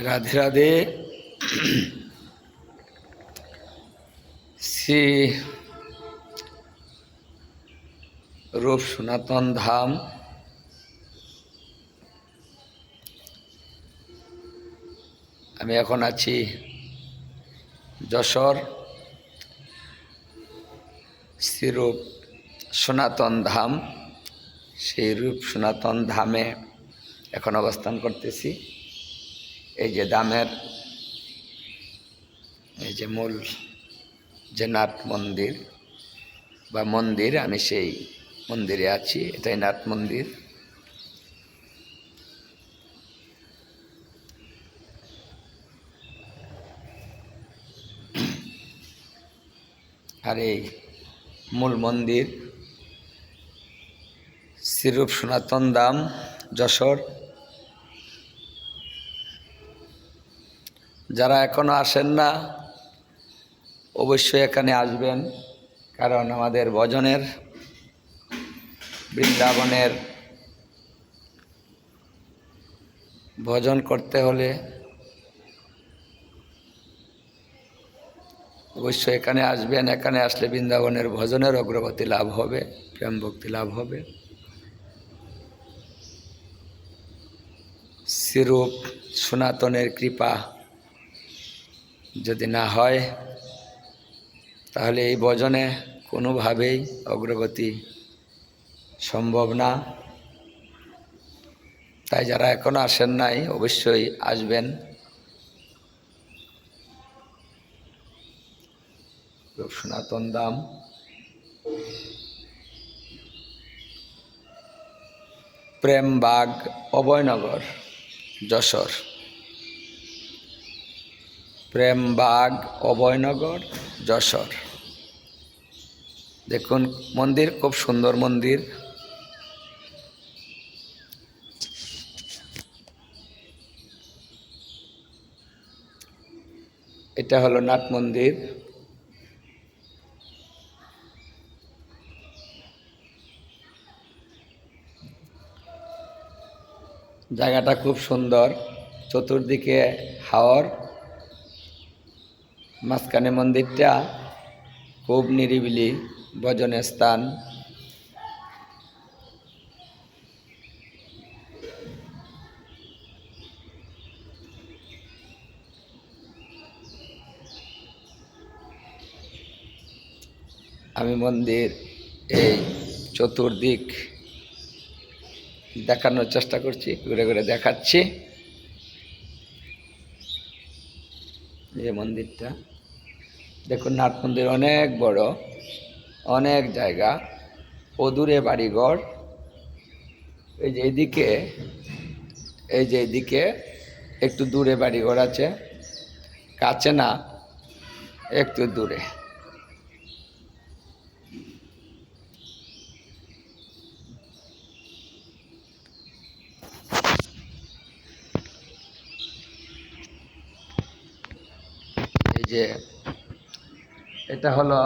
রাধে রাধে। শ্রী রূপ সনাতন ধাম আমি এখন আছি যশোর শ্রীরূপ সনাতন ধাম। সেই রূপ সনাতন ধামে এখন অবস্থান করতেছি। এই যে ধামের এই যে মূল যে নাট মন্দির বা মন্দির, আমি সেই মন্দিরে আছি। এটাই নাট মন্দির। আর এই মূল মন্দির শ্রীরূপ সনাতন ধাম যশোর। যারা এখনো আসেন না অবশ্যই এখানে আসবেন, কারণ আমাদের ভজনের বৃন্দাবনের ভজন করতে হলে অবশ্যই এখানে আসবেন। এখানে আসলে বৃন্দাবনের ভজনের অগ্রগতি লাভ হবে, প্রেম ভক্তি লাভ হবে। শ্রীরূপ সনাতনের কৃপা যদি না হয় তাহলে এই ভজনে কোনোভাবেই অগ্রগতি সম্ভব না। তাই যারা এখনো আসেন নাই অবশ্যই আসবেন। রূপ সনাতন ধাম প্রেমবাগ অভয়নগর যশোর। প্রেমবাগ অভয়নগর যশোর। দেখুন মন্দির, খুব সুন্দর মন্দির। এটা হলো নাট মন্দির। জায়গাটা খুব সুন্দর, চতুর্দিকে হাওর, মাঝখানে মন্দিরটা খুব নিরিবিলি ভজনের স্থান। আমি মন্দির এই চতুর্দিক দেখানোর চেষ্টা করছি, ঘুরে ঘুরে দেখাচ্ছি। এই মন্দিরটা দেখুন, নাট মন্দির অনেক বড়, অনেক জায়গা, অদূরে বাড়িঘর। এই যে এইদিকে, এই যে এইদিকে একটু দূরে বাড়িঘর আছে, কাছে না, একটু দূরে। এই যে এটা হলো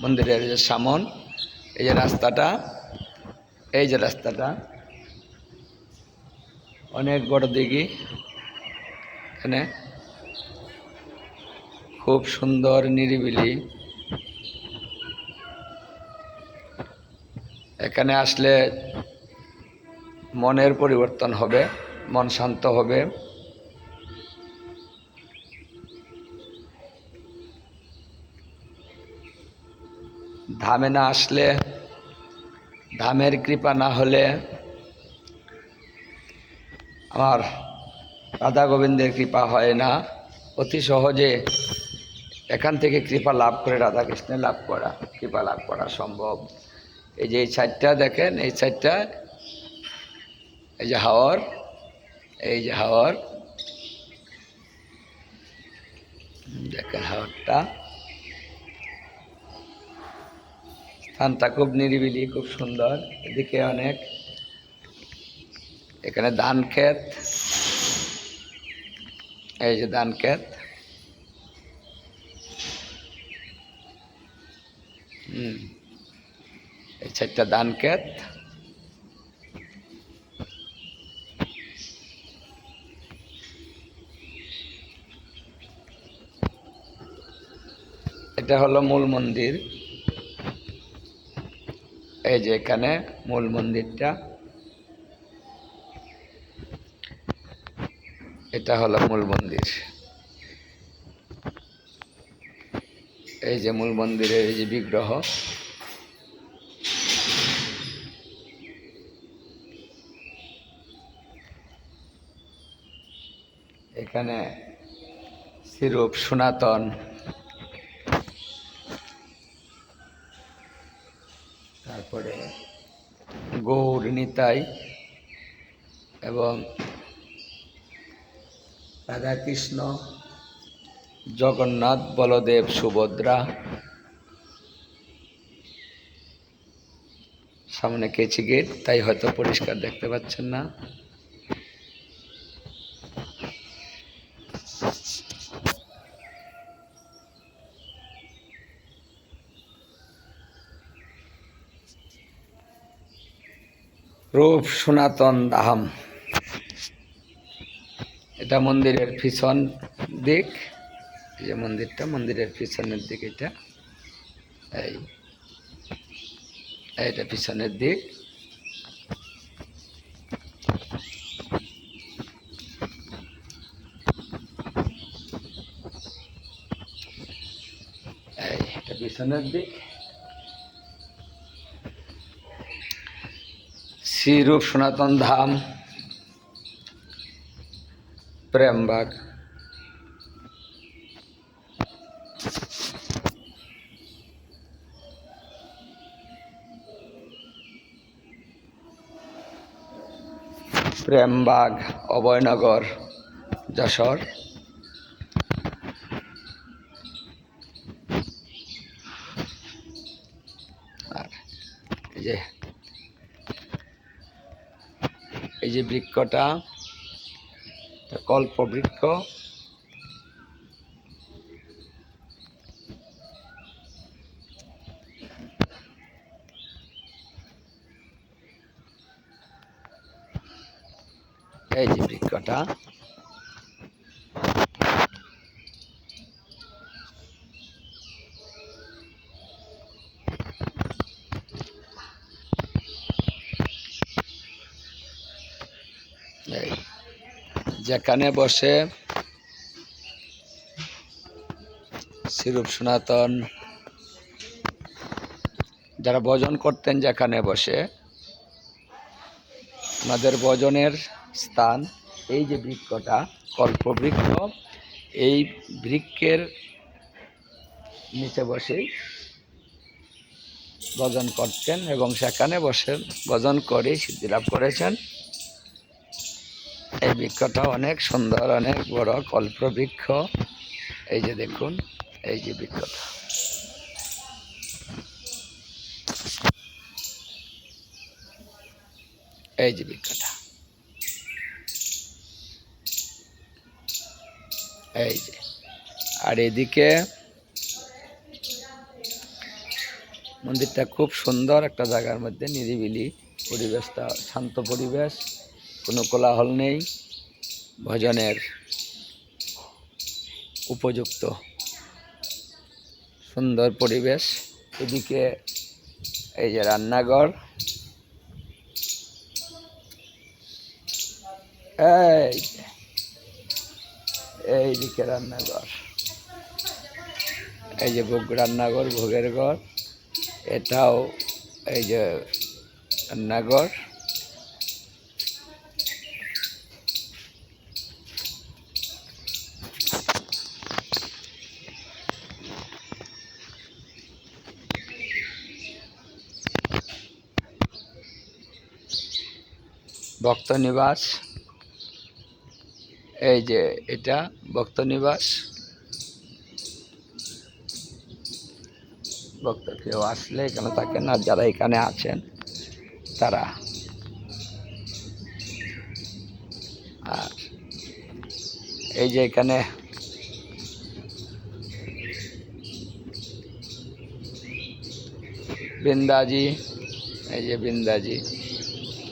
মন্দিরের যে সামন, এই যে রাস্তাটা, এই যে রাস্তাটা অনেক বড় দিঘি। এখানে খুব সুন্দর নিরিবিলি। এখানে আসলে মনের পরিবর্তন হবে, মন শান্ত হবে। ধামে না আসলে, ধামের কৃপা না হলে, আমার রাধা গোবিন্দের কৃপা হয় না। অতি সহজে এখান থেকে কৃপা লাভ করে রাধাকৃষ্ণের লাভ করা, কৃপা লাভ করা সম্ভব। এই যে এই সাইডটা দেখেন, এই সাইডটা, এই যে হাওর, এই যে হাওর, দেখেন হাওরটা। স্থানটা খুব নিরিবিলি, খুব সুন্দর। এদিকে অনেক, এখানে ধান ক্ষেত, এই যে ধান ক্ষেত। এই সাইডটা ধান ক্ষেত। এটা হলো মূল মন্দির। এই যে এখানে মূল মন্দিরটা, এটা হলো মূল মন্দির। এই যে মূল মন্দিরের এই যে বিগ্রহ, এখানে শ্রীরূপ সনাতন, তারপরে গৌর নিতাই এবং রাধাকৃষ্ণ, জগন্নাথ, বলদেব, সুভদ্রা, সামনে কেচি গেট, তাই হয়তো পরিষ্কার দেখতে পাচ্ছেন না। রূপ সনাতন ধাম, এটা মন্দিরের পিছন দিক। এই যে মন্দিরটা, মন্দিরের পিছনের দিক, এইটা পিছনের দিক। এটা পিছনের দিক। শ্রীরূপ সনাতন ধাম, প্রেমবাগ। প্রেমবাগ, অভয়নগর, যশোর। আর এই যে বৃক্ষটা কল্পবৃক্ষ। এই যে বৃক্ষটা, যেখানে বসে শ্রীরূপ সনাতন যারা ভজন করতেন, যেখানে বসে ওনাদের ভজনের স্থান এই যে বৃক্ষটা, কল্পবৃক্ষ। এই বৃক্ষের নিচে বসেই ভজন করতেন এবং সেখানে বসে ভজন করে সিদ্ধিলাভ করেছেন। এই বৃক্ষটা অনেক সুন্দর, অনেক বড় কল্পবৃক্ষ। এই যে দেখুন, এই যে বৃক্ষটা, এই যে বৃক্ষটা, এই যে। আর এদিকে মন্দিরটা খুব সুন্দর একটা জায়গার মধ্যে, নিরিবিলি পরিবেশটা, শান্ত পরিবেশ, কোনো কোলাহল নেই, ভজনের উপযুক্ত সুন্দর পরিবেশ। এদিকে এই যে রান্নাঘর, এইদিকে রান্নাঘর, এই যে ভোগ রান্নাঘর, ভোগের ঘর। এটাও এই যে রান্নাঘর। ভক্ত নিবাস, এই যে এটা ভক্ত নিবাস। ভক্ত কেউ আসলে এখানে থাকেন, আর যারা এখানে আছেন তারা। আর এই যে এখানে বৃন্দাজি, এই যে বৃন্দাজি,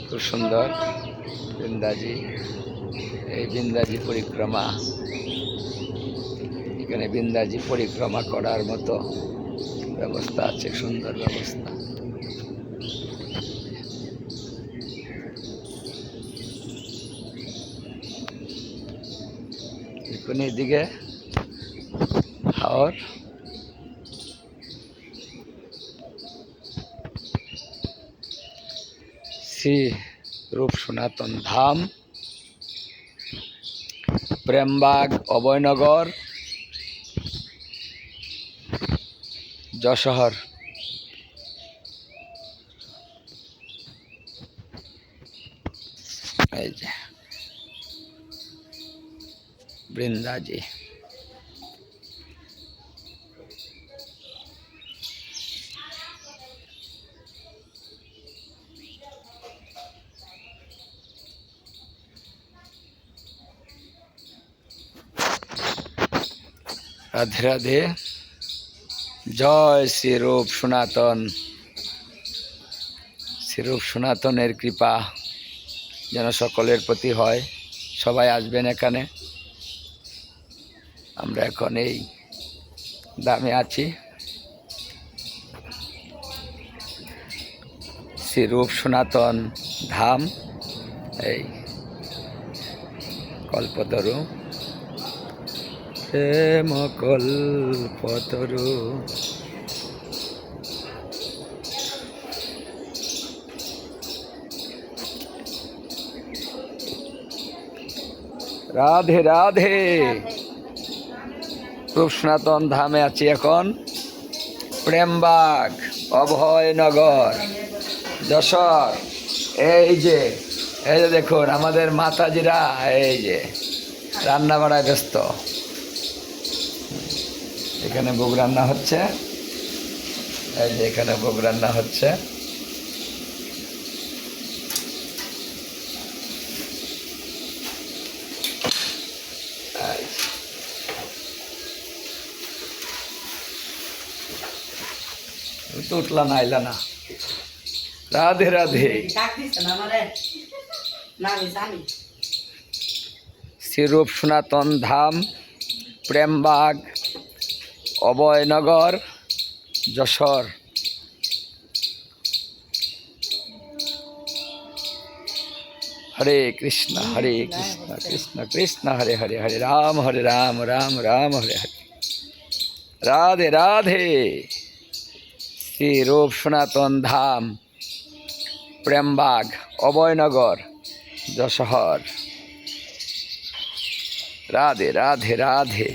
খুব সুন্দর বৃন্দাজি। এই বৃন্দাজি পরিক্রমা এখানে বৃন্দাজি পরিক্রমা করার মতো ব্যবস্থা আছে, সুন্দর ব্যবস্থা। দেখুন এদিকে হাওর, শ্রী রূপ সনাতন ধাম, প্রেমবাগ, অভয়নগর, যশোহর। এই যে বৃন্দাজি। রাধে রাধে, জয় শ্রীরূপ সনাতন। শ্রীরূপ সনাতনের কৃপা যেন সকলের প্রতি হয়। সবাই আসবেন এখানে। আমরা এখন এই দামে আছি, শ্রীরূপ সনাতন ধাম, এই কল্পতরু, প্রেম কল্পতরু। রাধে রাধে, রূপ সনাতন ধামে আছি এখন। প্রেমবাগ, অভয়নগর, যশোর। এই যে দেখুন আমাদের মাতাজিরা এই যে রান্না বাড়ায় ব্যস্ত। এখানে ভোগ রান্না হচ্ছে, এই যে এখানে ভোগ রান্না হচ্ছে। তো উঠলা না, আইলা না। রাধে রাধে, শ্রীরূপ সনাতন ধাম, প্রেমবাগ, অভয়নগর, যশোর। হরে কৃষ্ণ কৃষ্ণ কৃষ্ণ হরে হরে, হরে রাম রাম রাম হরে হরে। রাধে রাধে, শ্রীরূপ সনাতন ধাম, প্রেমবাগ, অভয়নগর, যশোহর। রাধে রাধে রাধে।